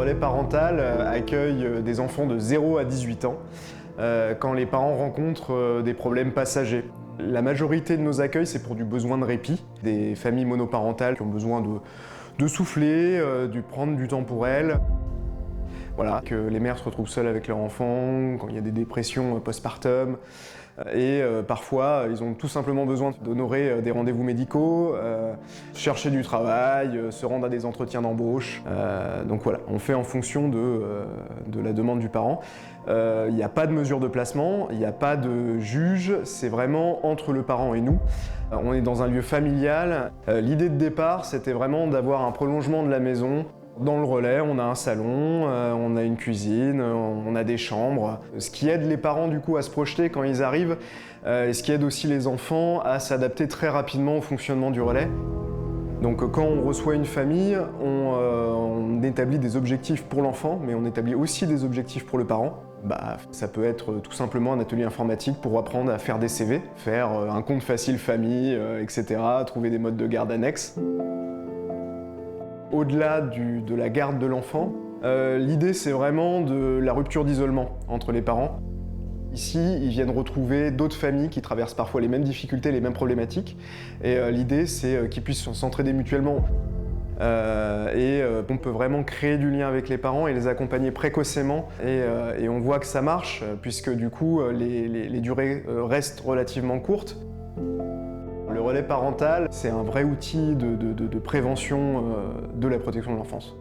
relais parental accueille des enfants de 0 à 18 ans quand les parents rencontrent des problèmes passagers. La majorité de nos accueils, c'est pour du besoin de répit. Des familles monoparentales qui ont besoin de souffler, de prendre du temps pour elles. Voilà, que les mères se retrouvent seules avec leur enfant, quand il y a des dépressions postpartum. Et parfois, ils ont tout simplement besoin d'honorer des rendez-vous médicaux, chercher du travail, se rendre à des entretiens d'embauche. Donc voilà, on fait en fonction de la demande du parent. Il n'y a pas de mesure de placement, il n'y a pas de juge, c'est vraiment entre le parent et nous. On est dans un lieu familial. L'idée de départ, c'était vraiment d'avoir un prolongement de la maison. Dans le relais, on a un salon, on a une cuisine, on a des chambres. Ce qui aide les parents du coup à se projeter quand ils arrivent, et ce qui aide aussi les enfants à s'adapter très rapidement au fonctionnement du relais. Donc quand on reçoit une famille, on établit des objectifs pour l'enfant, mais on établit aussi des objectifs pour le parent. Ça peut être tout simplement un atelier informatique pour apprendre à faire des CV, faire un compte facile famille, etc., trouver des modes de garde annexes. Au-delà de la garde de l'enfant, l'idée c'est vraiment de la rupture d'isolement entre les parents. Ici, ils viennent retrouver d'autres familles qui traversent parfois les mêmes difficultés, les mêmes problématiques. Et l'idée c'est qu'ils puissent s'entraider mutuellement. On peut vraiment créer du lien avec les parents et les accompagner précocement. Et on voit que ça marche, puisque du coup les durées restent relativement courtes. Le relais parental, c'est un vrai outil de prévention de la protection de l'enfance.